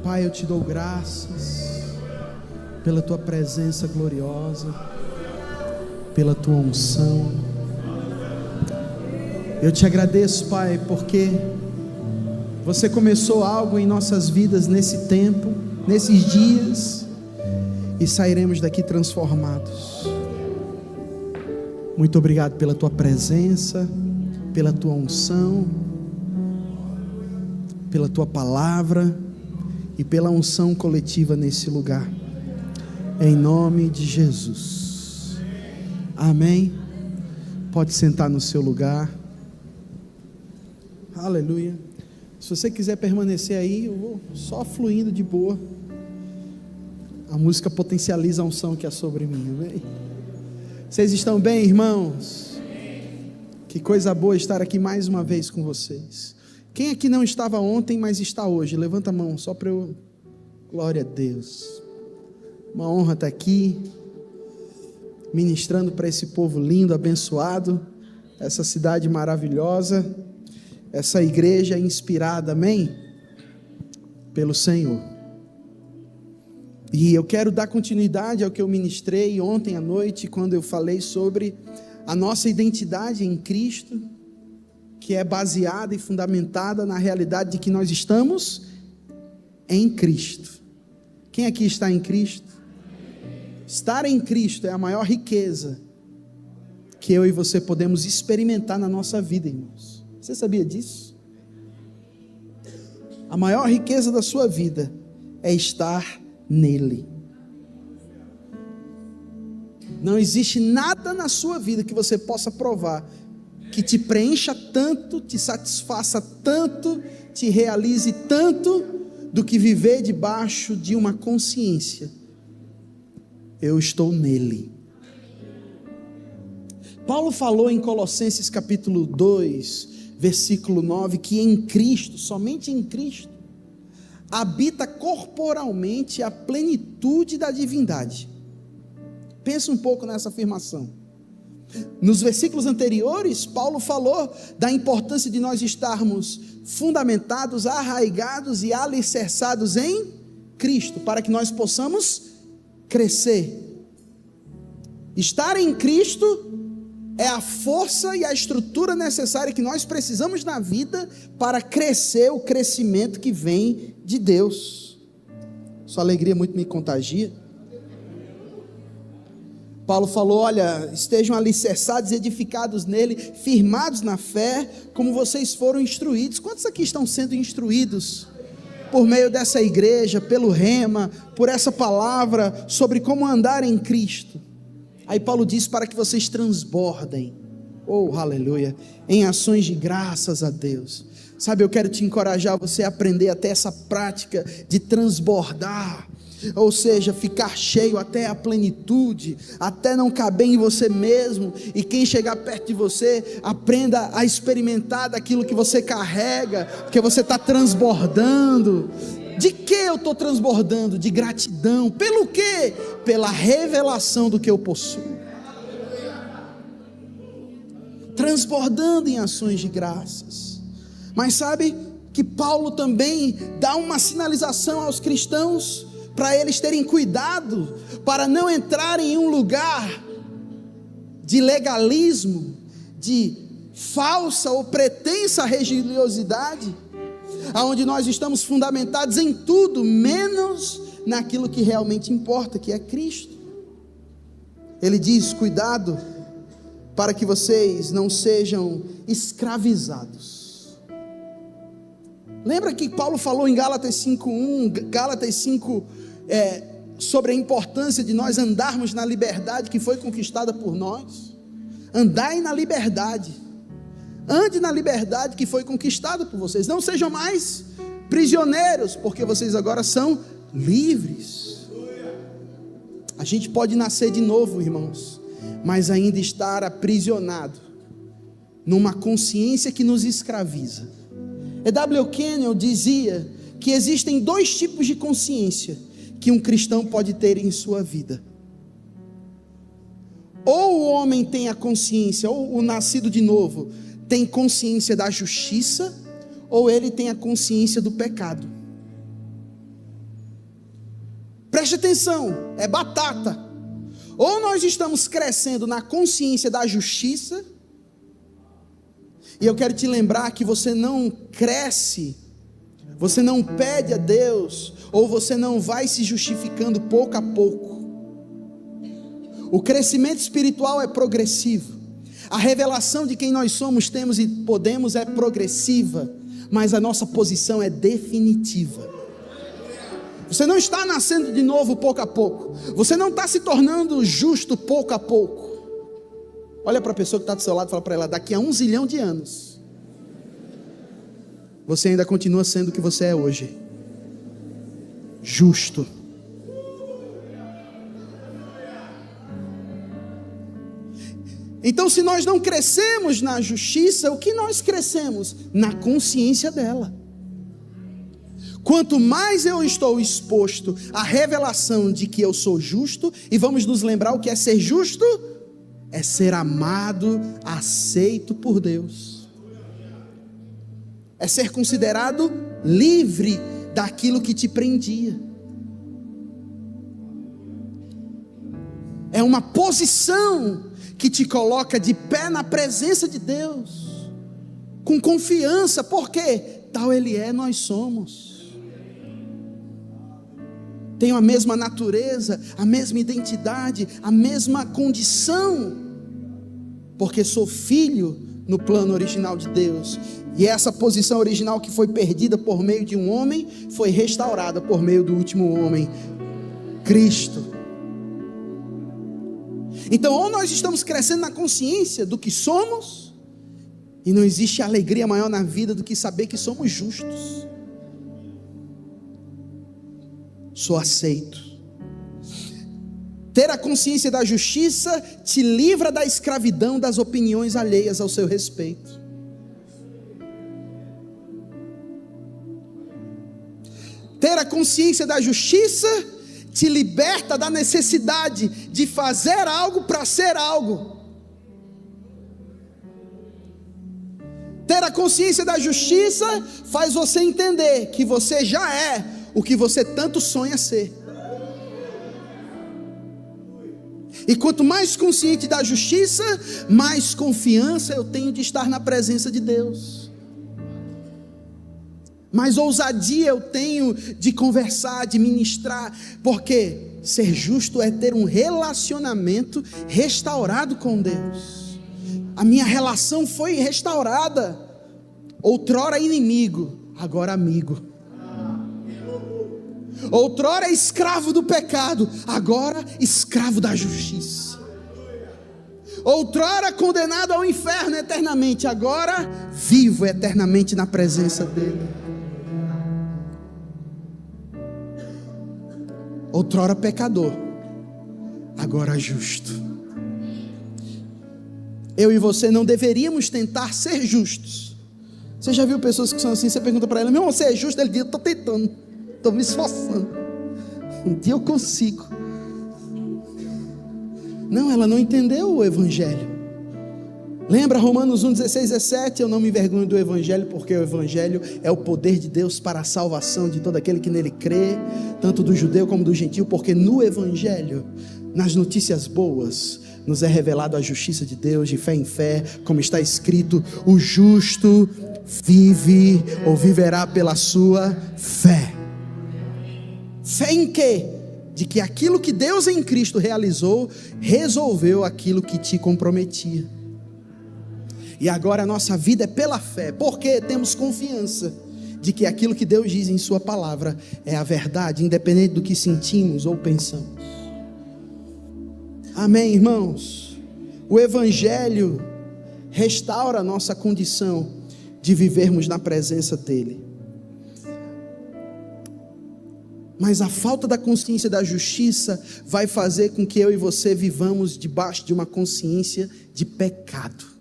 Pai, eu te dou graças pela tua presença gloriosa, pela tua unção. Eu te agradeço, Pai, porque você começou algo em nossas vidas nesse tempo, nesses dias, e sairemos daqui transformados. Muito obrigado pela tua presença, pela tua unção, pela tua palavra e pela unção coletiva nesse lugar, em nome de Jesus, amém. Pode sentar no seu lugar, aleluia. Se você quiser permanecer aí, eu vou só fluindo de boa. A música potencializa a unção que é sobre mim, amém? Vocês estão bem, irmãos? Que coisa boa estar aqui mais uma vez com vocês. Quem aqui não estava ontem, mas está hoje? Levanta a mão, só para eu... Glória a Deus. Uma honra estar aqui, ministrando para esse povo lindo, abençoado, essa cidade maravilhosa, essa igreja inspirada, amém? Pelo Senhor. E eu quero dar continuidade ao que eu ministrei ontem à noite, quando eu falei sobre a nossa identidade em Cristo, que é baseada e fundamentada na realidade de que nós estamos em Cristo. Quem aqui está em Cristo? Estar em Cristo é a maior riqueza que eu e você podemos experimentar na nossa vida, irmãos. Você sabia disso? A maior riqueza da sua vida é estar nele. Não existe nada na sua vida que você possa provar que te preencha tanto, te satisfaça tanto, te realize tanto, do que viver debaixo de uma consciência: eu estou nele. Paulo falou em Colossenses capítulo 2, versículo 9, que em Cristo, somente em Cristo, habita corporalmente a plenitude da divindade. Pensa um pouco nessa afirmação. Nos versículos anteriores, Paulo falou da importância de nós estarmos fundamentados, arraigados e alicerçados em Cristo, para que nós possamos crescer. Estar em Cristo é a força e a estrutura necessária que nós precisamos na vida para crescer, o crescimento que vem de Deus. Sua alegria muito me contagia. Paulo falou: olha, estejam alicerçados, edificados nele, firmados na fé, como vocês foram instruídos. Quantos aqui estão sendo instruídos por meio dessa igreja, pelo rema, por essa palavra sobre como andar em Cristo? Aí Paulo diz: para que vocês transbordem, oh aleluia, em ações de graças a Deus. Sabe, eu quero te encorajar a você aprender até essa prática de transbordar, ou seja, ficar cheio até a plenitude, até não caber em você mesmo, e quem chegar perto de você, aprenda a experimentar daquilo que você carrega, porque você está transbordando. De que eu estou transbordando? De gratidão. Pelo quê? Pela revelação do que eu possuo. Transbordando em ações de graças. Mas sabe que Paulo também dá uma sinalização aos cristãos, para eles terem cuidado, para não entrarem em um lugar de legalismo, de falsa ou pretensa religiosidade, aonde nós estamos fundamentados em tudo, menos naquilo que realmente importa, que é Cristo. Ele diz: cuidado, para que vocês não sejam escravizados. Lembra que Paulo falou em Gálatas 5:1, Gálatas 5, sobre a importância de nós andarmos na liberdade que foi conquistada por nós? Andai na liberdade, ande na liberdade que foi conquistada por vocês. Não sejam mais prisioneiros, porque vocês agora são livres. A gente pode nascer de novo, irmãos, mas ainda estar aprisionado numa consciência que nos escraviza. E.W. Kenyon dizia que existem dois tipos de consciência que um cristão pode ter em sua vida. Ou o homem tem a consciência, ou o nascido de novo tem consciência da justiça, ou ele tem a consciência do pecado. Preste atenção, é batata. Ou nós estamos crescendo na consciência da justiça, e eu quero te lembrar que você não cresce, você não pede a Deus, ou você não vai se justificando pouco a pouco. O crescimento espiritual é progressivo. A revelação de quem nós somos, temos e podemos é progressiva, mas a nossa posição é definitiva. Você não está nascendo de novo pouco a pouco. Você não está se tornando justo pouco a pouco. Olha para a pessoa que está do seu lado e fala para ela: daqui a 1 zilhão de anos, você ainda continua sendo o que você é hoje. Justo. Então, se nós não crescemos na justiça, o que nós crescemos? Na consciência dela. Quanto mais eu estou exposto à revelação de que eu sou justo, e vamos nos lembrar o que é ser justo? É ser amado, aceito por Deus. É ser considerado livre daquilo que te prendia. É uma posição que te coloca de pé na presença de Deus, com confiança, porque tal Ele é, nós somos. Tenho a mesma natureza, a mesma identidade, a mesma condição, porque sou filho no plano original de Deus. E essa posição original que foi perdida por meio de um homem, foi restaurada por meio do último homem, Cristo. Então, ou nós estamos crescendo na consciência do que somos, e não existe alegria maior na vida do que saber que somos justos. Sou aceito. Ter a consciência da justiça te livra da escravidão das opiniões alheias ao seu respeito. Ter a consciência da justiça te liberta da necessidade de fazer algo para ser algo. Ter a consciência da justiça faz você entender que você já é o que você tanto sonha ser. E quanto mais consciente da justiça, mais confiança eu tenho de estar na presença de Deus. Mais ousadia eu tenho de conversar, de ministrar, porque ser justo é ter um relacionamento restaurado com Deus. A minha relação foi restaurada. Outrora inimigo, agora amigo. Outrora escravo do pecado, agora escravo da justiça. Outrora condenado ao inferno eternamente, agora vivo eternamente na presença dele. Outrora pecador, agora justo. Eu e você não deveríamos tentar ser justos. Você já viu pessoas que são assim? Você pergunta para ela: meu irmão, você é justo? Ele diz: eu estou tentando, estou me esforçando, um dia eu consigo. Não, ela não entendeu o Evangelho. Lembra Romanos 1, 16, 17? Eu não me envergonho do Evangelho, porque o Evangelho é o poder de Deus para a salvação de todo aquele que nele crê, tanto do judeu como do gentil, porque no Evangelho, nas notícias boas, nos é revelado a justiça de Deus, de fé em fé, como está escrito: o justo vive ou viverá pela sua fé. Fé em quê? De que aquilo que Deus em Cristo realizou, resolveu aquilo que te comprometia. E agora a nossa vida é pela fé, porque temos confiança de que aquilo que Deus diz em sua palavra é a verdade, independente do que sentimos ou pensamos. Amém, irmãos? O Evangelho restaura a nossa condição de vivermos na presença dEle. Mas a falta da consciência da justiça vai fazer com que eu e você vivamos debaixo de uma consciência de pecado.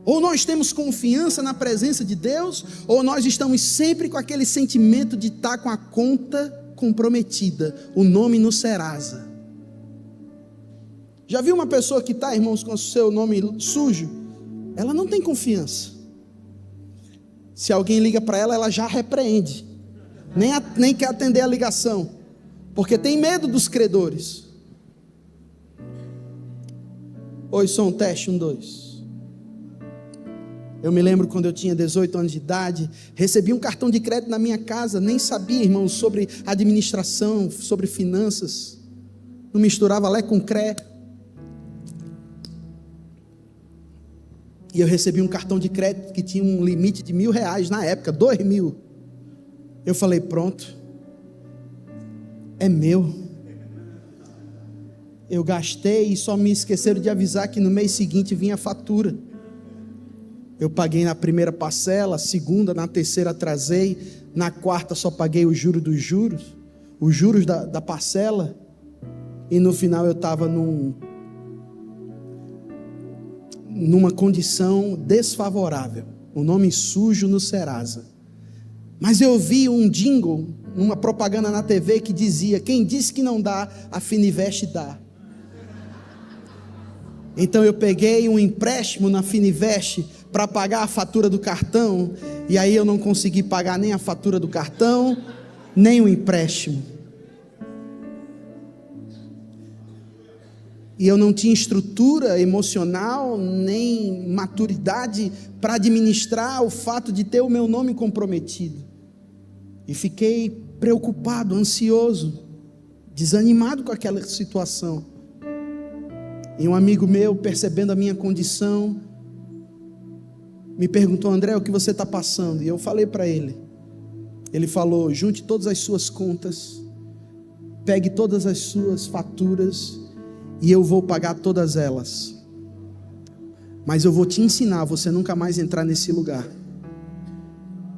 Ou nós temos confiança na presença de Deus, ou nós estamos sempre com aquele sentimento de estar com a conta comprometida, o nome no Serasa. Já viu uma pessoa que está, irmãos, com o seu nome sujo? Ela não tem confiança. Se alguém liga para ela, ela já repreende. nem quer atender a ligação, porque tem medo dos credores. Oi, som, teste, 1, 2. Eu me lembro quando eu tinha 18 anos de idade, recebi um cartão de crédito na minha casa, nem sabia, irmãos, sobre administração, sobre finanças, não misturava lé com cré. E eu recebi um cartão de crédito que tinha um limite de R$1.000 na época, 2.000. Eu falei, pronto, é meu. Eu gastei e só me esqueceram de avisar que no mês seguinte vinha a fatura. Eu paguei na primeira parcela, segunda, na terceira atrasei, na quarta só paguei o juro dos juros, os juros da parcela, e no final eu estava numa condição desfavorável, um nome sujo no Serasa. Mas eu vi um jingle, uma propaganda na TV que dizia: quem disse que não dá, a Fininvest dá. Então eu peguei um empréstimo na Fininvest para pagar a fatura do cartão, e aí eu não consegui pagar nem a fatura do cartão, nem o empréstimo. E eu não tinha estrutura emocional, nem maturidade para administrar o fato de ter o meu nome comprometido. E fiquei preocupado, ansioso, desanimado com aquela situação. E um amigo meu, percebendo a minha condição, me perguntou: André, o que você está passando? E eu falei para ele. Ele falou: junte todas as suas contas, pegue todas as suas faturas, e eu vou pagar todas elas. Mas eu vou te ensinar a você nunca mais entrar nesse lugar.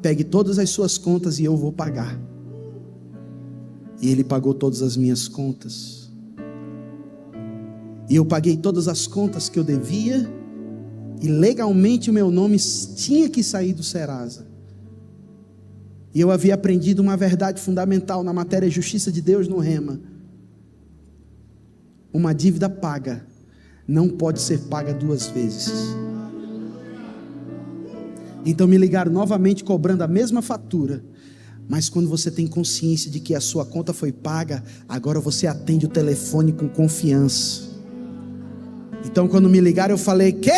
Pegue todas as suas contas e eu vou pagar. E ele pagou todas as minhas contas. E eu paguei todas as contas que eu devia, e legalmente o meu nome tinha que sair do Serasa. E eu havia aprendido uma verdade fundamental na matéria Justiça de Deus no Rema: uma dívida paga não pode ser paga 2 vezes. Então me ligaram novamente cobrando a mesma fatura. Mas quando você tem consciência de que a sua conta foi paga, agora você atende o telefone com confiança. Então quando me ligaram, eu falei: quê?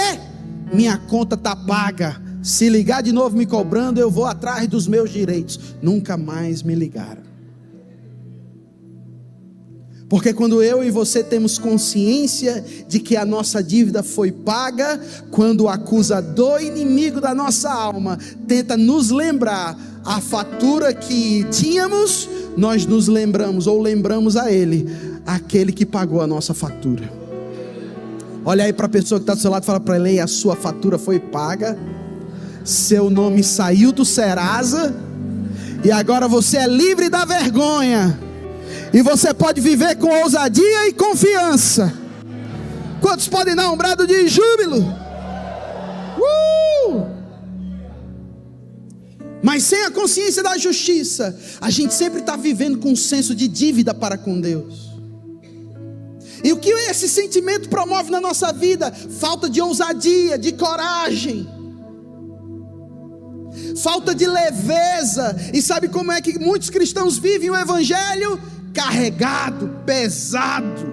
Minha conta está paga. Se ligar de novo me cobrando, eu vou atrás dos meus direitos. Nunca mais me ligaram. Porque quando eu e você temos consciência de que a nossa dívida foi paga, quando o acusador inimigo da nossa alma tenta nos lembrar a fatura que tínhamos, nós nos lembramos, ou lembramos a ele, aquele que pagou a nossa fatura. Olha aí para a pessoa que está do seu lado e fala para ele: a sua fatura foi paga, seu nome saiu do Serasa, e agora você é livre da vergonha, e você pode viver com ousadia e confiança. Quantos podem dar um brado de júbilo? Mas sem a consciência da justiça, a gente sempre está vivendo com um senso de dívida para com Deus. E o que esse sentimento promove na nossa vida? Falta de ousadia, de coragem, falta de leveza. E sabe como é que muitos cristãos vivem o evangelho? Carregado, pesado,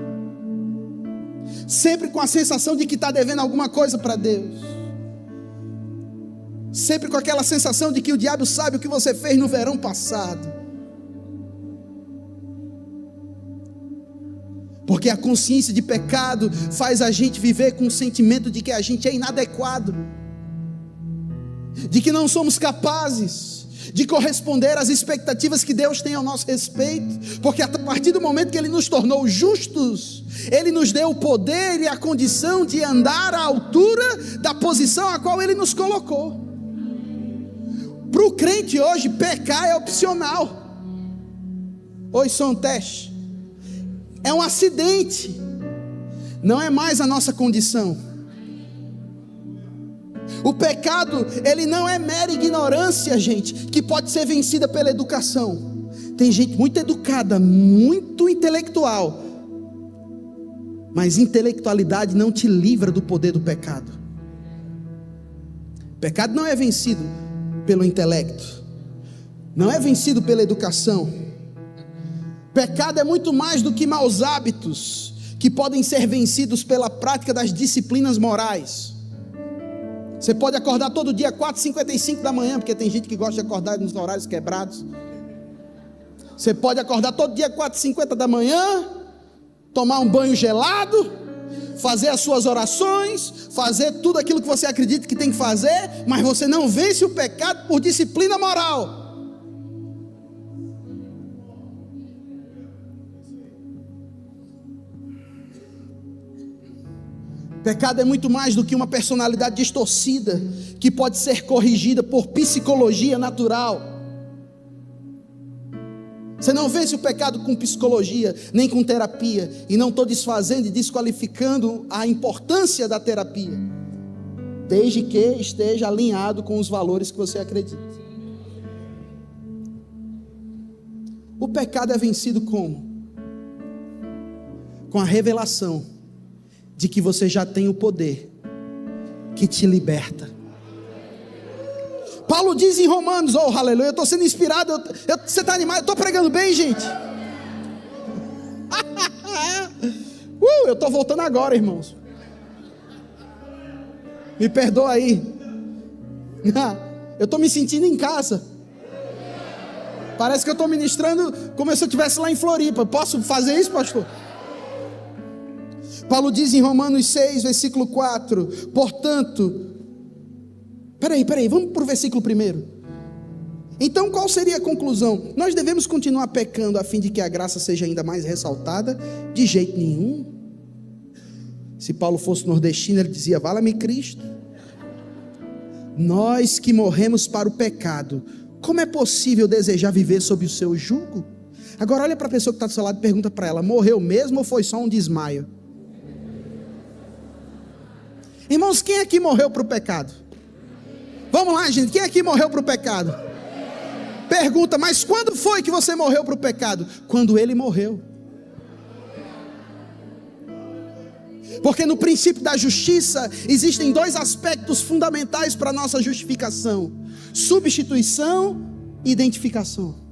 sempre com a sensação de que está devendo alguma coisa para Deus, sempre com aquela sensação de que o diabo sabe o que você fez no verão passado. Porque a consciência de pecado faz a gente viver com o sentimento de que a gente é inadequado, de que não somos capazes de corresponder às expectativas que Deus tem ao nosso respeito. Porque a partir do momento que Ele nos tornou justos, Ele nos deu o poder e a condição de andar à altura da posição a qual Ele nos colocou. Para o crente hoje, pecar é opcional. Oi, som, teste. É um acidente, não é mais a nossa condição. O pecado, ele não é mera ignorância, gente, que pode ser vencida pela educação. Tem gente muito educada, muito intelectual, mas intelectualidade não te livra do poder do pecado. Pecado não é vencido pelo intelecto. não é vencido pela educação. Pecado é muito mais do que maus hábitos que podem ser vencidos pela prática das disciplinas morais. Você pode acordar todo dia 4h55 da manhã, porque tem gente que gosta de acordar nos horários quebrados. Você pode acordar todo dia 4h50 da manhã, tomar um banho gelado, fazer as suas orações, fazer tudo aquilo que você acredita que tem que fazer, mas você não vence o pecado por disciplina moral. Pecado é muito mais do que uma personalidade distorcida, que pode ser corrigida por psicologia natural. Você não vence o pecado com psicologia, nem com terapia, e não estou desfazendo e desqualificando a importância da terapia, desde que esteja alinhado com os valores que você acredita. O pecado é vencido como? Com a revelação de que você já tem o poder que te liberta. Paulo diz em Romanos, oh aleluia, eu estou sendo inspirado, você está animado, eu estou pregando bem, gente. Eu estou voltando agora, irmãos. Me perdoa aí. Eu estou me sentindo em casa. Parece que eu estou ministrando como se eu estivesse lá em Floripa. Posso fazer isso, pastor? Paulo diz em Romanos 6, versículo 4, portanto, peraí, vamos para o versículo 1. Então qual seria a conclusão? Nós devemos continuar pecando a fim de que a graça seja ainda mais ressaltada? De jeito nenhum. Se Paulo fosse nordestino, ele dizia, vala-me Cristo. Nós que morremos para o pecado, como é possível desejar viver sob o seu jugo? Agora olha para a pessoa que está do seu lado e pergunta para ela, morreu mesmo ou foi só um desmaio? Irmãos, quem aqui morreu para o pecado? Vamos lá, gente, quem aqui morreu para o pecado? Pergunta, mas quando foi que você morreu para o pecado? Quando ele morreu. Porque no princípio da justiça existem dois aspectos fundamentais para a nossa justificação: substituição e identificação.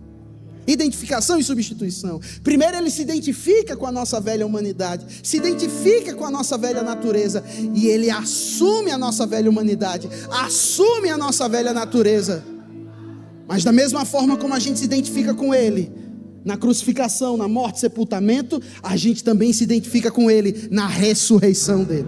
Identificação e substituição. Primeiro ele se identifica com a nossa velha humanidade, se identifica com a nossa velha natureza, e ele assume a nossa velha humanidade, assume a nossa velha natureza. Mas da mesma forma como a gente se identifica com ele na crucificação, na morte, sepultamento, a gente também se identifica com ele na ressurreição dele.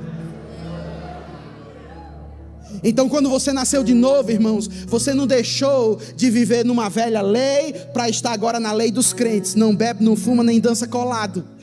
Então quando você nasceu de novo, irmãos, você não deixou de viver numa velha lei para estar agora na lei dos crentes. Não bebe, não fuma, nem dança colado.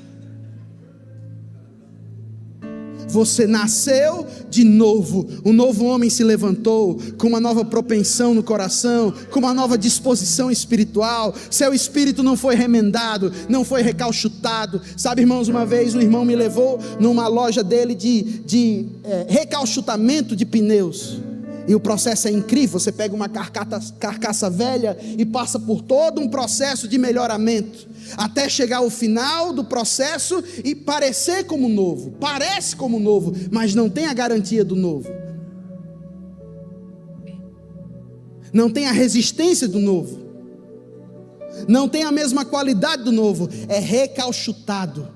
Você nasceu de novo. Um novo homem se levantou com uma nova propensão no coração, com uma nova disposição espiritual. Seu espírito não foi remendado, não foi recalchutado. Sabe, irmãos, uma vez um irmão me levou numa loja dele de recalchutamento de pneus. E o processo é incrível. Você pega uma carcaça velha e passa por todo um processo de melhoramento, até chegar ao final do processo e parecer como novo. Parece como novo, mas não tem a garantia do novo, não tem a resistência do novo, não tem a mesma qualidade do novo. É recalchutado.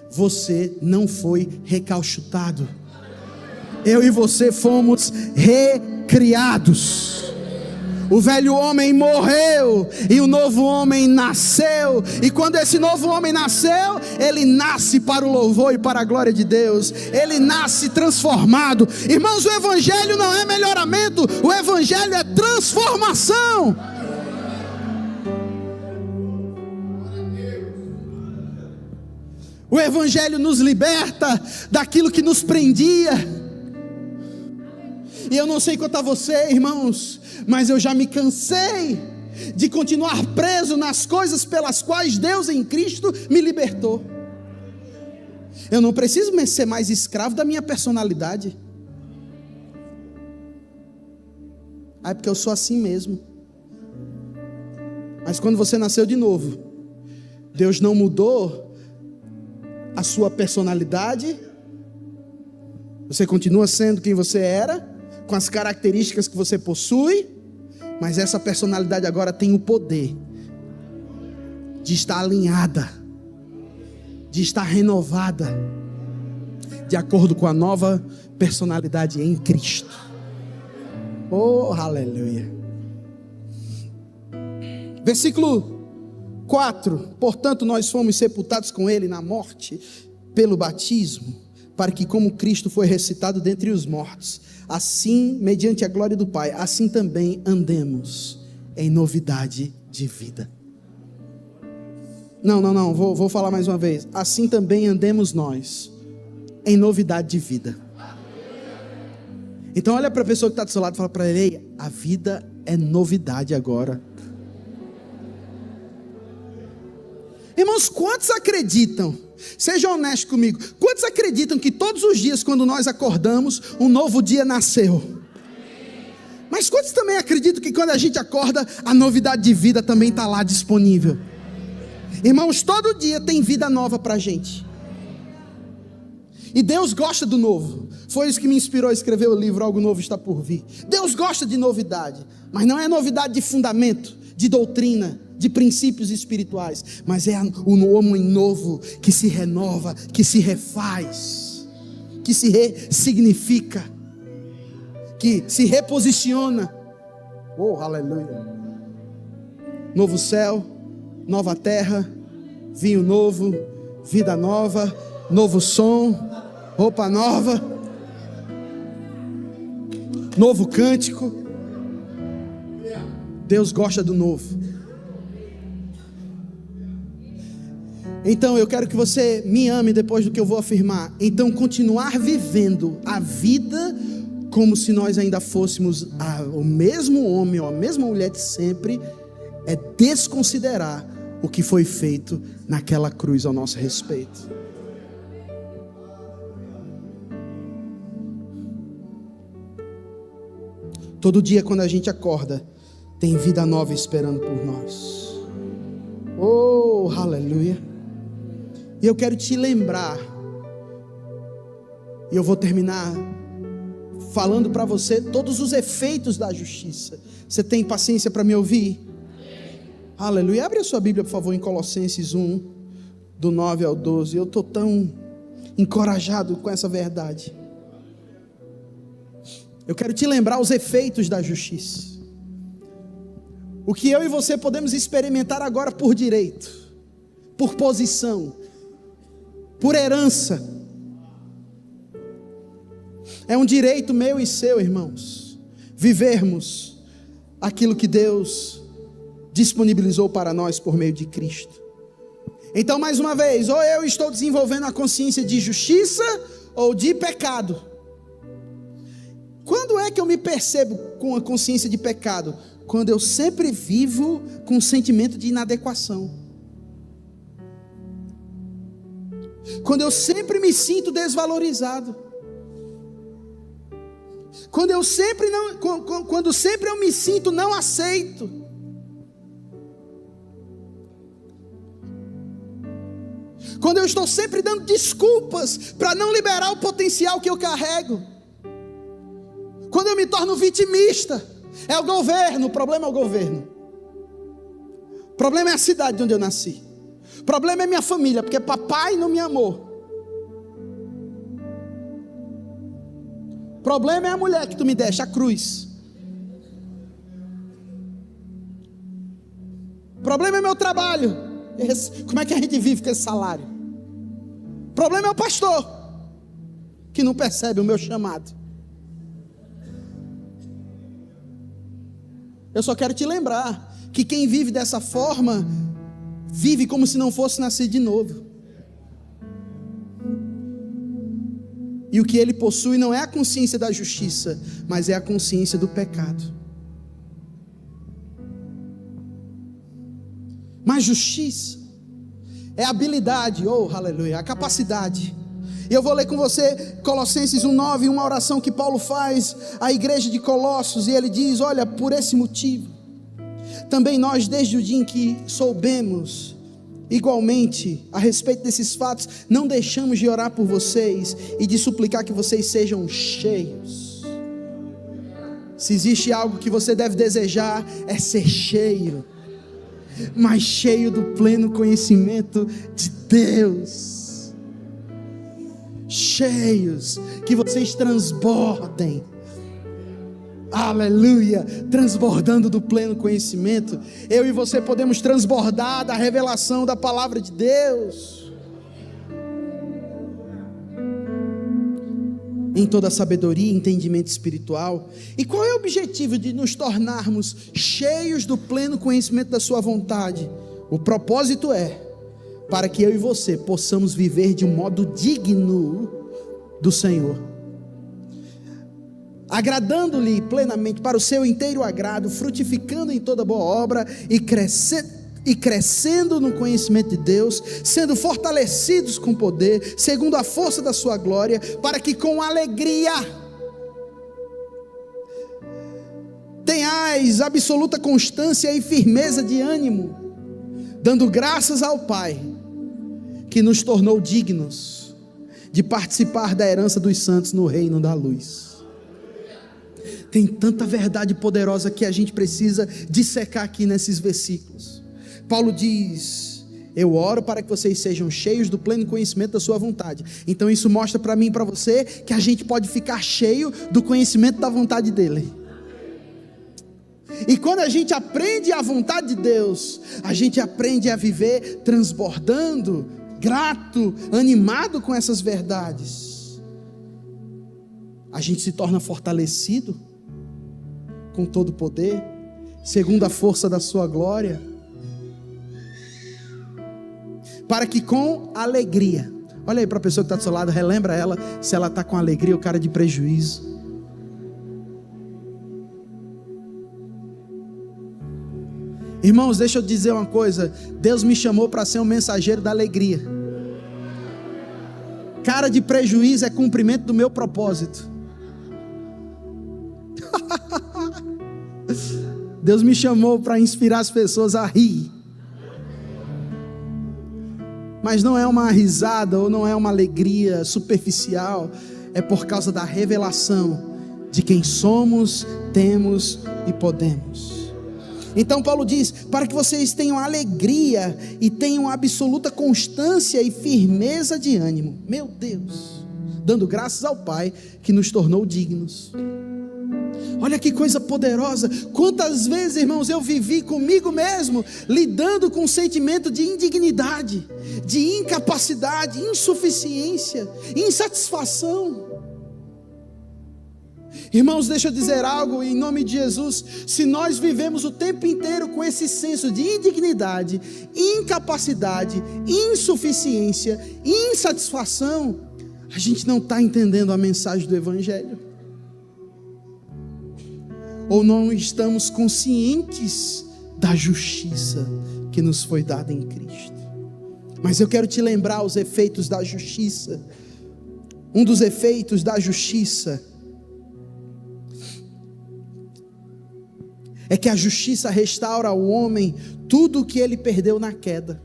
Você não foi recalchutado. Eu e você fomos recriados. O velho homem morreu e o novo homem nasceu. E quando esse novo homem nasceu, ele nasce para o louvor e para a glória de Deus. Ele nasce transformado. Irmãos, o evangelho não é melhoramento, o evangelho é transformação. O evangelho nos liberta daquilo que nos prendia. E eu não sei quanto a você, irmãos, mas eu já me cansei de continuar preso nas coisas pelas quais Deus em Cristo me libertou. Eu não preciso ser mais escravo da minha personalidade. É porque eu sou assim mesmo. Mas quando você nasceu de novo, Deus não mudou a sua personalidade. Você continua sendo quem você era, com as características que você possui, Mas essa personalidade agora tem o poder de estar alinhada, de estar renovada, de acordo com a nova personalidade em Cristo. Oh, aleluia. Versículo 4: portanto nós fomos sepultados com ele na morte pelo batismo, para que como Cristo foi ressuscitado dentre os mortos, assim, mediante a glória do Pai, assim também andemos em novidade de vida. Não, vou falar mais uma vez. Assim também andemos nós em novidade de vida. Então olha para a pessoa que está do seu lado e fala para ele: ei, a vida é novidade agora. Irmãos, quantos acreditam, sejam honestos comigo, quantos acreditam que todos os dias quando nós acordamos, um novo dia nasceu? Mas quantos também acreditam que quando a gente acorda, a novidade de vida também está lá disponível? Irmãos, todo dia tem vida nova para a gente. E Deus gosta do novo. Foi isso que me inspirou a escrever o livro Algo Novo Está Por Vir. Deus gosta de novidade, mas não é novidade de fundamento, de doutrina, de princípios espirituais, mas é o homem novo que se renova, que se refaz, que se ressignifica, que se reposiciona. Oh, aleluia. Novo céu, nova terra, vinho novo, vida nova, novo som, roupa nova, novo cântico. Deus gosta do novo. Então eu quero que você me ame depois do que eu vou afirmar. Então continuar vivendo a vida como se nós ainda fôssemos o mesmo homem ou a mesma mulher de sempre, é desconsiderar o que foi feito naquela cruz ao nosso respeito. Todo dia quando a gente acorda, tem vida nova esperando por nós. Oh, aleluia. E eu quero te lembrar, e eu vou terminar falando para você todos os efeitos da justiça. Você tem paciência para me ouvir? Aleluia. Abre a sua Bíblia, por favor, em Colossenses 1, do 9 ao 12. Eu estou tão encorajado com essa verdade. Eu quero te lembrar os efeitos da justiça. O que eu e você podemos experimentar agora por direito, por posição, por herança. É um direito meu e seu, irmãos, vivermos aquilo que Deus disponibilizou para nós por meio de Cristo. Então, mais uma vez, ou eu estou desenvolvendo a consciência de justiça ou de pecado. Quando é que eu me percebo com a consciência de pecado? Quando eu sempre vivo com um sentimento de inadequação. Quando eu sempre me sinto desvalorizado. Quando sempre eu me sinto não aceito. Quando eu estou sempre dando desculpas para não liberar o potencial que eu carrego. Quando eu me torno vitimista. É o governo, o problema é o governo. O problema é a cidade onde eu nasci. O problema é minha família, porque papai não me amou. O problema é a mulher que tu me deste, a cruz. O problema é meu trabalho. Como é que a gente vive com esse salário? O problema é o pastor, que não percebe o meu chamado. Eu só quero te lembrar que quem vive dessa forma, vive como se não fosse nascer de novo. E o que ele possui não é a consciência da justiça, mas é a consciência do pecado. Mas justiça é a habilidade, oh aleluia, a capacidade. E eu vou ler com você Colossenses 1:9, uma oração que Paulo faz à igreja de Colossos, e ele diz: olha, por esse motivo, também nós desde o dia em que soubemos igualmente a respeito desses fatos, não deixamos de orar por vocês e de suplicar que vocês sejam cheios Se existe algo que você deve desejar, é ser cheio, mas cheio do pleno conhecimento de Deus. Cheios, que vocês transbordem. Aleluia, transbordando do pleno conhecimento. Eu e você podemos transbordar da revelação da palavra de Deus, em toda sabedoria e entendimento espiritual. E qual é o objetivo de nos tornarmos cheios do pleno conhecimento da sua vontade? O propósito é para que eu e você possamos viver de um modo digno do Senhor, agradando-lhe plenamente para o seu inteiro agrado, frutificando em toda boa obra e crescendo no conhecimento de Deus, sendo fortalecidos com poder, segundo a força da sua glória, para que com alegria tenhais absoluta constância e firmeza de ânimo, dando graças ao Pai, que nos tornou dignos de participar da herança dos santos no reino da luz. Tem tanta verdade poderosa que a gente precisa dissecar aqui nesses versículos. Paulo diz: eu oro para que vocês sejam cheios do pleno conhecimento da sua vontade. Então isso mostra para mim e para você que a gente pode ficar cheio do conhecimento da vontade dele. E quando a gente aprende a vontade de Deus, a gente aprende a viver transbordando, grato, animado com essas verdades. A gente se torna fortalecido com todo o poder, segundo a força da sua glória, para que com alegria, olha aí para a pessoa que está do seu lado, relembra ela, se ela está com alegria ou cara de prejuízo. Irmãos, deixa eu dizer uma coisa, Deus me chamou para ser um mensageiro da alegria. Cara de prejuízo é cumprimento do meu propósito. Deus me chamou para inspirar as pessoas a rir, mas não é uma risada ou não é uma alegria superficial, é por causa da revelação de quem somos, temos e podemos. Então Paulo diz, para que vocês tenham alegria e tenham absoluta constância e firmeza de ânimo, meu Deus, dando graças ao Pai que nos tornou dignos. Olha que coisa poderosa, quantas vezes, irmãos, eu vivi comigo mesmo, lidando com um sentimento de indignidade, de incapacidade, insuficiência, insatisfação. Irmãos, deixa eu dizer algo em nome de Jesus, se nós vivemos o tempo inteiro com esse senso de indignidade, incapacidade, insuficiência, insatisfação, a gente não está entendendo a mensagem do Evangelho, ou não estamos conscientes da justiça que nos foi dada em Cristo. Mas eu quero te lembrar os efeitos da justiça. Um dos efeitos da justiça é que a justiça restaura ao homem tudo o que ele perdeu na queda.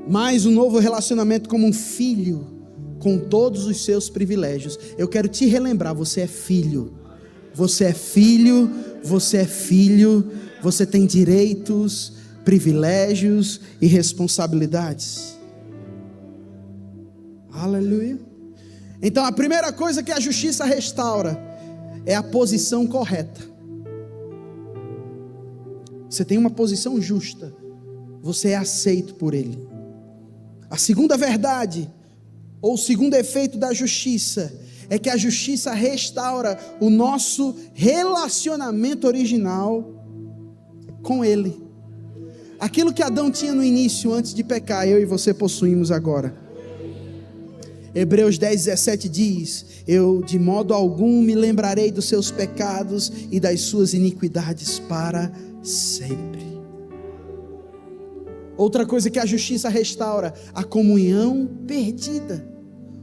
Mais um novo relacionamento como um filho, com todos os seus privilégios. Eu quero te relembrar, você é filho. Você é filho, você é filho, você tem direitos, privilégios e responsabilidades. Aleluia. Então a primeira coisa que a justiça restaura é a posição correta. Você tem uma posição justa, você é aceito por Ele. A segunda verdade, ou o segundo efeito da justiça, é que a justiça restaura o nosso relacionamento original com Ele. Aquilo que Adão tinha no início, antes de pecar, eu e você possuímos agora. Hebreus 10:17 diz: eu de modo algum me lembrarei dos seus pecados e das suas iniquidades para sempre. Outra coisa que a justiça restaura, a comunhão perdida.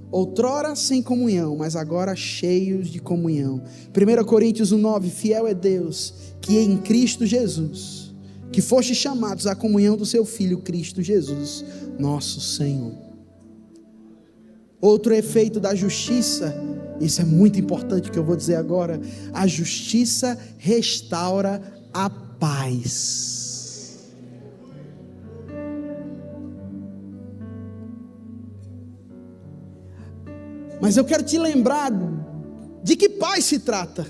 Outrora sem comunhão, mas agora cheios de comunhão. 1 Coríntios 1:9, fiel é Deus, que em Cristo Jesus, que foste chamados à comunhão do seu Filho Cristo Jesus, nosso Senhor. Outro efeito da justiça Isso é muito importante, o que eu vou dizer agora. A justiça restaura a paz. Mas eu quero te lembrar de que paz se trata.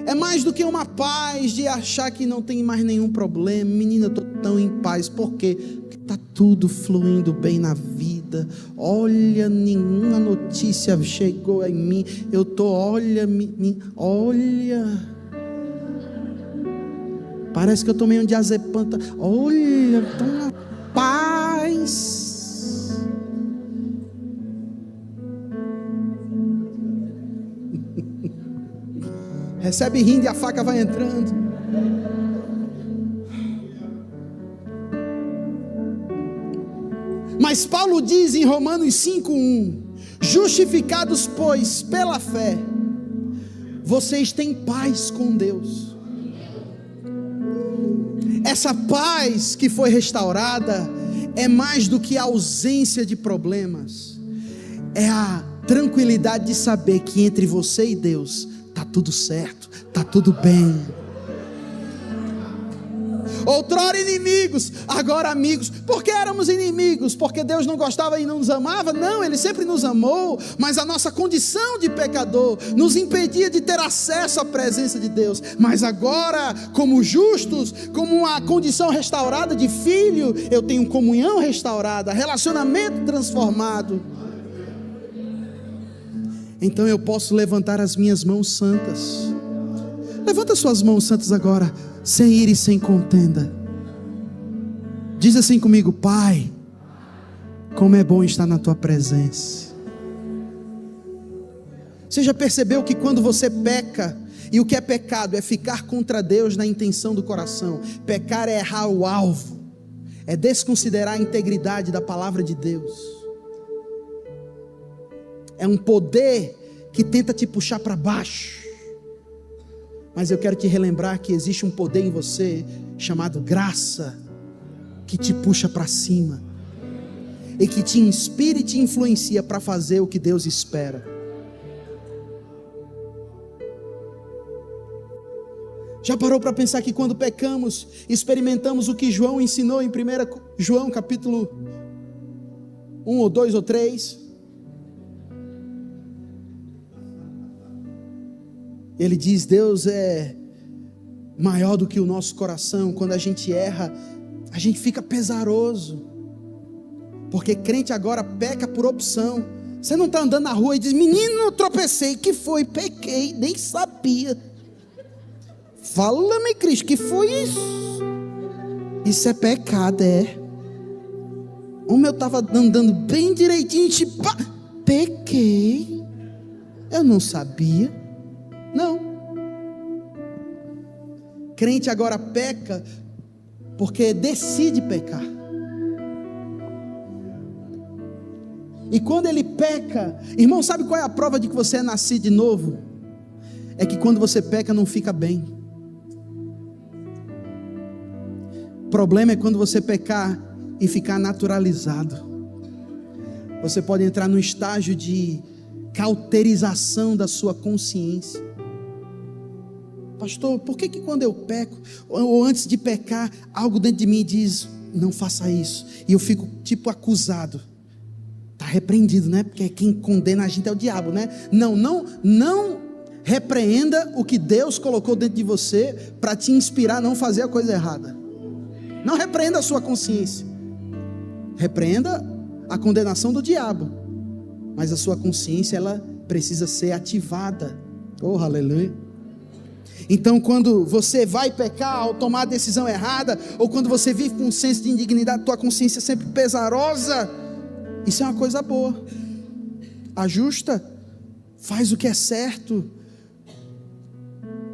É mais do que uma paz de achar que não tem mais nenhum problema. Menina, eu estou tão em paz. Por quê? Porque está tudo fluindo bem na vida. Olha, nenhuma notícia chegou em mim. Eu estou, olha. Parece que eu tomei um diazepam. Olha, estou na paz. Recebe rindo e a faca vai entrando. Mas Paulo diz em Romanos 5:1: justificados, pois, pela fé, vocês têm paz com Deus. Essa paz que foi restaurada é mais do que a ausência de problemas. É a tranquilidade de saber que entre você e Deus está tudo certo, está tudo bem. Outrora inimigos, agora amigos. Por que éramos inimigos? Porque Deus não gostava e não nos amava? Não, Ele sempre nos amou, mas a nossa condição de pecador nos impedia de ter acesso à presença de Deus. Mas agora, como justos, como uma condição restaurada de filho, eu tenho comunhão restaurada, relacionamento transformado. Então eu posso levantar as minhas mãos santas. Levanta suas mãos santas agora, sem ira e sem contenda. Diz assim comigo: Pai, como é bom estar na tua presença. Você já percebeu que quando você peca, e o que é pecado? É ficar contra Deus na intenção do coração. Pecar é errar o alvo, é desconsiderar a integridade da palavra de Deus. É um poder que tenta te puxar para baixo. Mas eu quero te relembrar que existe um poder em você chamado graça, que te puxa para cima e que te inspira e te influencia para fazer o que Deus espera. Já parou para pensar que quando pecamos, experimentamos o que João ensinou em 1 João capítulo 1 ou 2 ou 3? Ele diz: Deus é maior do que o nosso coração. Quando a gente erra, a gente fica pesaroso, porque crente agora peca por opção. Você não está andando na rua e diz: menino, tropecei. Que foi? Pequei, nem sabia. Fala-me, Cristo, que foi isso? Isso é pecado, é. Como eu estava andando bem direitinho, tipo, pequei. Eu não sabia. Não. Crente agora peca porque decide pecar. E quando ele peca, irmão, sabe qual é a prova de que você é nascido de novo? É que quando você peca não fica bem. O problema é quando você pecar e ficar naturalizado. Você pode entrar num estágio de cauterização da sua consciência. Pastor, por que quando eu peco, ou antes de pecar, algo dentro de mim diz: não faça isso, e eu fico tipo acusado? Está repreendido, né? Porque quem condena a gente é o diabo, né? Não repreenda o que Deus colocou dentro de você para te inspirar a não fazer a coisa errada. Não repreenda a sua consciência, repreenda a condenação do diabo, mas a sua consciência, ela precisa ser ativada. Oh, aleluia. Então quando você vai pecar ao tomar a decisão errada, ou quando você vive com um senso de indignidade, tua consciência é sempre pesarosa, isso é uma coisa boa. Ajusta, faz o que é certo,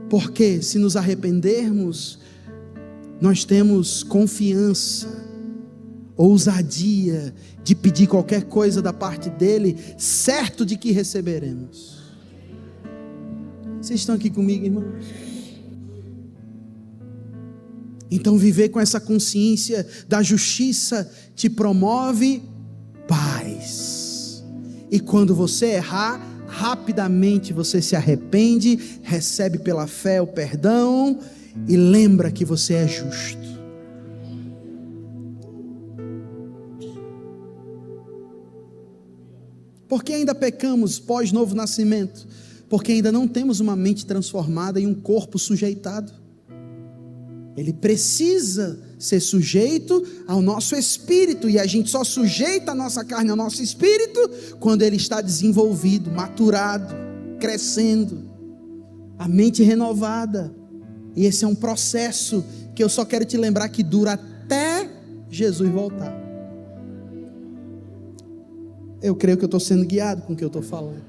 porque se nos arrependermos, nós temos confiança, ousadia de pedir qualquer coisa da parte dele, certo de que receberemos. Vocês estão aqui comigo, irmãos? Então viver com essa consciência da justiça te promove paz. E quando você errar, rapidamente você se arrepende, recebe pela fé o perdão e lembra que você é justo. Por que ainda pecamos pós novo nascimento? Porque ainda não temos uma mente transformada e um corpo sujeitado. Ele precisa ser sujeito ao nosso espírito, e a gente só sujeita a nossa carne ao nosso espírito quando ele está desenvolvido, maturado, crescendo, a mente renovada. E esse é um processo que eu só quero te lembrar que dura até Jesus voltar. Eu creio que eu estou sendo guiado com o que eu estou falando,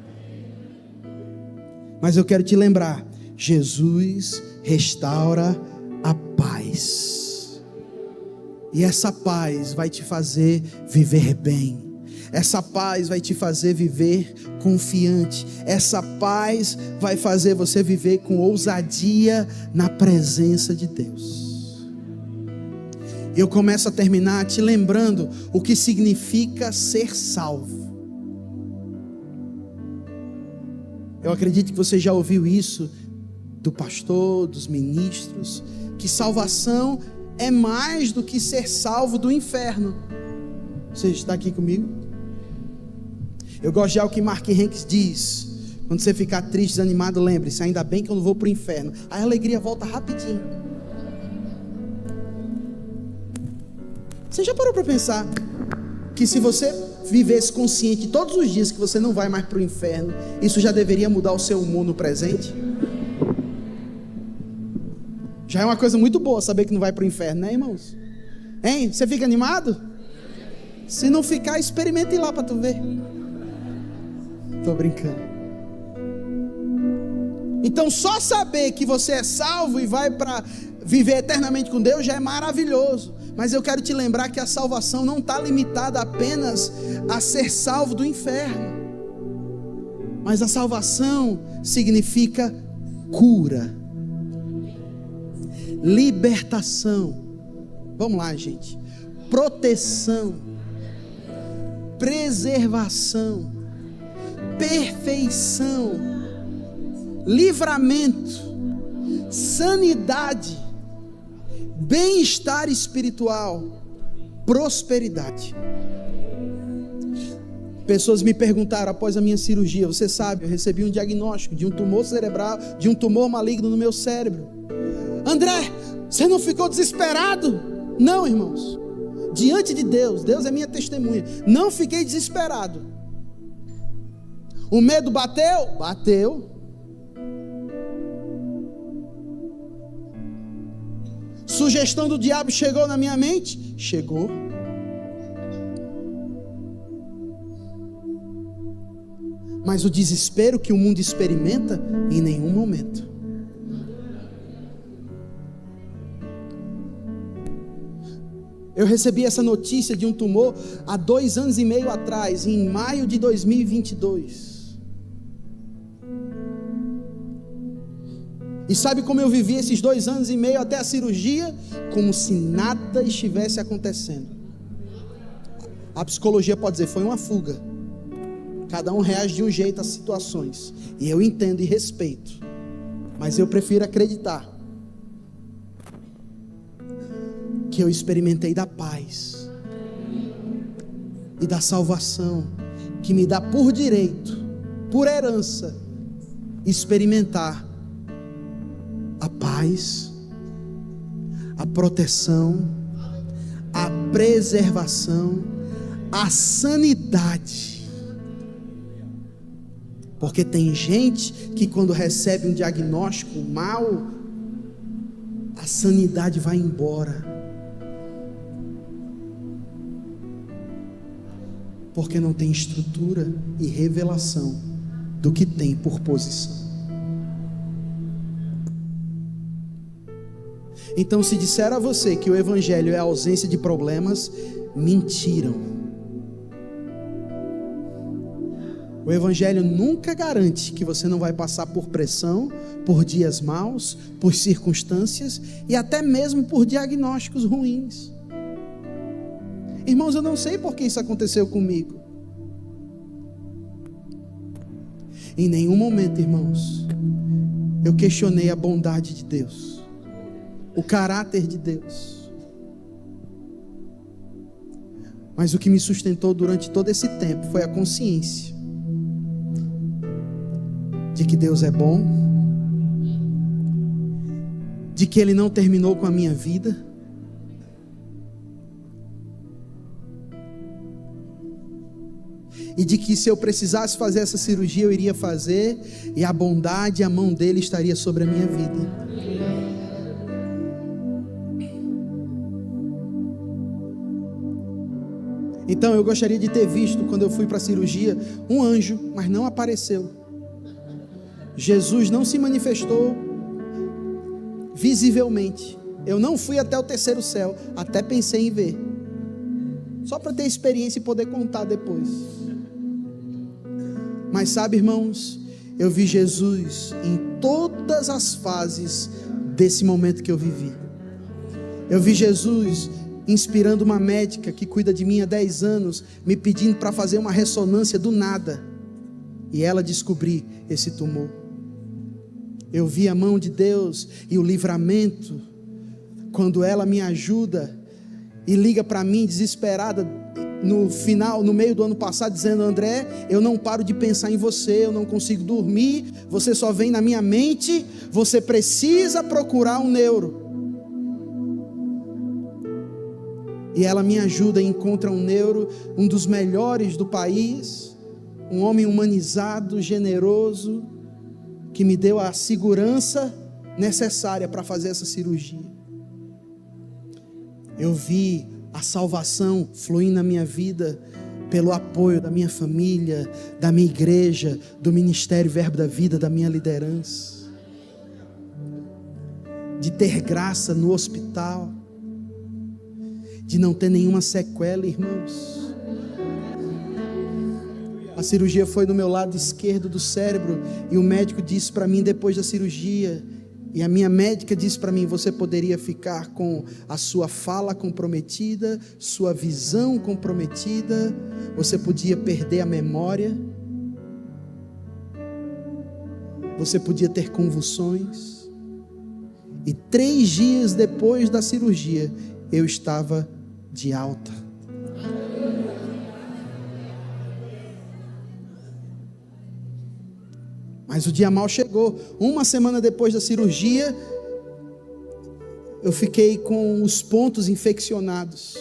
mas eu quero te lembrar: Jesus restaura a paz, e essa paz vai te fazer viver bem, essa paz vai te fazer viver confiante, essa paz vai fazer você viver com ousadia na presença de Deus. Eu começo a terminar te lembrando o que significa ser salvo. Eu acredito que você já ouviu isso do pastor, dos ministros, que salvação é mais do que ser salvo do inferno. Você está aqui comigo? Eu gosto de algo que Mark Hanks diz: quando você ficar triste, desanimado, lembre-se, ainda bem que eu não vou para o inferno. A alegria volta rapidinho. Você já parou para pensar que se você vivesse consciente todos os dias que você não vai mais para o inferno, isso já deveria mudar o seu humor no presente? Já é uma coisa muito boa saber que não vai para o inferno, né, irmãos? Hein? Você fica animado? Se não ficar, experimenta ir lá para tu ver. Tô brincando. Então só saber que você é salvo e vai para viver eternamente com Deus já é maravilhoso. Mas eu quero te lembrar que a salvação não está limitada apenas a ser salvo do inferno. Mas a salvação significa cura, libertação, vamos lá, gente, proteção, preservação, perfeição, livramento, sanidade, bem-estar espiritual, prosperidade. Pessoas me perguntaram após a minha cirurgia: você sabe, eu recebi um diagnóstico de um tumor cerebral, de um tumor maligno no meu cérebro. André, você não ficou desesperado? Não, irmãos, diante de Deus, Deus é minha testemunha, não fiquei desesperado. O medo bateu? Bateu. Sugestão do diabo chegou na minha mente? Chegou. Mas o desespero que o mundo experimenta, em nenhum momento. Eu recebi essa notícia de um tumor há 2 anos e meio atrás, em maio de 2022. E sabe como eu vivi esses 2 anos e meio até a cirurgia? Como se nada estivesse acontecendo. A psicologia pode dizer, foi uma fuga. Cada um reage de um jeito às situações, e eu entendo e respeito, mas eu prefiro acreditar que eu experimentei da paz e da salvação, que me dá por direito, por herança, experimentar a paz, a proteção, a preservação, a sanidade. Porque tem gente que quando recebe um diagnóstico mal, a sanidade vai embora. Porque não tem estrutura e revelação do que tem por posição. Então, se disser a você que o evangelho é a ausência de problemas, mentiram. O evangelho nunca garante que você não vai passar por pressão, por dias maus, por circunstâncias e até mesmo por diagnósticos ruins. Irmãos, eu não sei por que isso aconteceu comigo. Em nenhum momento, irmãos, eu questionei a bondade de Deus, o caráter de Deus. Mas o que me sustentou durante todo esse tempo foi a consciência de que Deus é bom, de que Ele não terminou com a minha vida, e de que se eu precisasse fazer essa cirurgia eu iria fazer, e a bondade e a mão dele estaria sobre a minha vida. Então eu gostaria de ter visto, quando eu fui para a cirurgia, um anjo, mas não apareceu. Jesus não se manifestou visivelmente. Eu não fui até o terceiro céu, até pensei em ver, só para ter experiência e poder contar depois. Mas sabe, irmãos, eu vi Jesus em todas as fases desse momento que eu vivi. Eu vi Jesus inspirando uma médica que cuida de mim há 10 anos, me pedindo para fazer uma ressonância do nada, e ela descobrir esse tumor. Eu vi a mão de Deus e o livramento, quando ela me ajuda e liga para mim desesperada, no final, no meio do ano passado, dizendo: André, eu não paro de pensar em você, eu não consigo dormir, você só vem na minha mente, você precisa procurar um neuro. E ela me ajuda e encontra um neuro, um dos melhores do país, um homem humanizado, generoso, que me deu a segurança necessária para fazer essa cirurgia. Eu vi a salvação fluindo na minha vida, pelo apoio da minha família, da minha igreja, do Ministério Verbo da Vida, da minha liderança, de ter graça no hospital, de não ter nenhuma sequela, irmãos. A cirurgia foi no meu lado esquerdo do cérebro, e o médico disse para mim depois da cirurgia, e a minha médica disse para mim: você poderia ficar com a sua fala comprometida, sua visão comprometida, você podia perder a memória, você podia ter convulsões. E 3 dias depois da cirurgia, eu estava de alta. Mas o dia mal chegou. 1 semana depois da cirurgia, eu fiquei com os pontos infeccionados.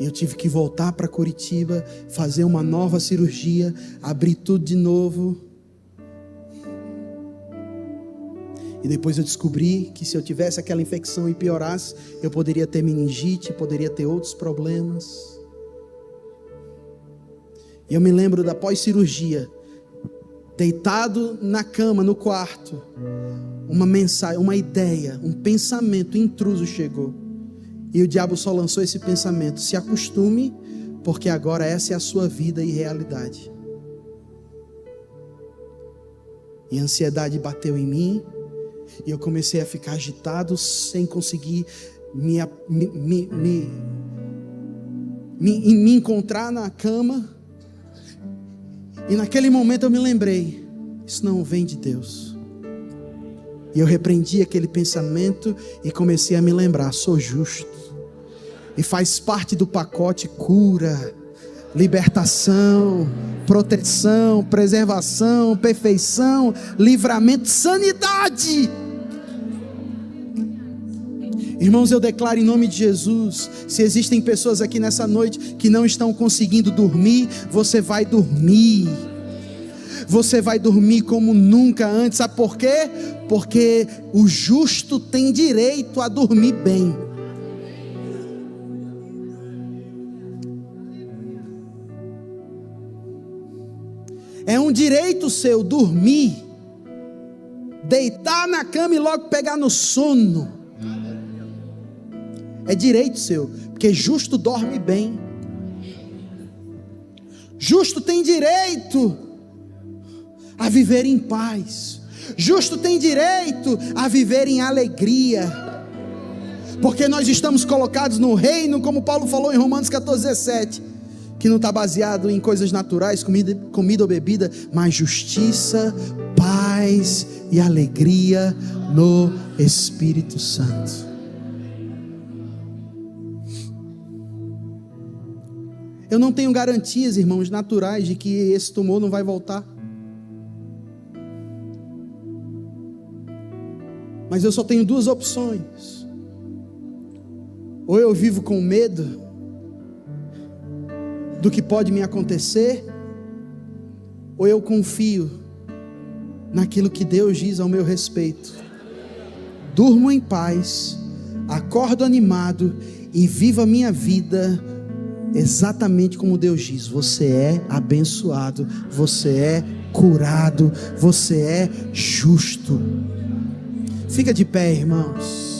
E eu tive que voltar para Curitiba, fazer uma nova cirurgia, abrir tudo de novo. E depois eu descobri que se eu tivesse aquela infecção e piorasse, eu poderia ter meningite, poderia ter outros problemas. E eu me lembro da pós-cirurgia, deitado na cama, no quarto, uma mensagem, uma ideia, um pensamento intruso chegou. E o diabo só lançou esse pensamento: se acostume, porque agora essa é a sua vida e realidade. E a ansiedade bateu em mim, e eu comecei a ficar agitado, sem conseguir me encontrar na cama. E naquele momento eu me lembrei: isso não vem de Deus. E eu repreendi aquele pensamento e comecei a me lembrar: sou justo, e faz parte do pacote cura, libertação, proteção, preservação, perfeição, livramento, sanidade. Irmãos, eu declaro em nome de Jesus, se existem pessoas aqui nessa noite que não estão conseguindo dormir, você vai dormir. Você vai dormir como nunca antes. Sabe por quê? Porque o justo tem direito a dormir bem. É um direito seu dormir, deitar na cama e logo pegar no sono. É direito seu, porque justo dorme bem. Justo tem direito a viver em paz. Justo tem direito a viver em alegria, porque nós estamos colocados no reino, como Paulo falou em Romanos 14:17, que não está baseado em coisas naturais, comida ou bebida, mas justiça, paz e alegria no Espírito Santo. Eu não tenho garantias, irmãos, naturais de que esse tumor não vai voltar. Mas eu só tenho duas opções: ou eu vivo com medo do que pode me acontecer, ou eu confio naquilo que Deus diz ao meu respeito. Durmo em paz, acordo animado e vivo a minha vida exatamente como Deus diz. Você é abençoado, você é curado, você é justo. Fica de pé, irmãos.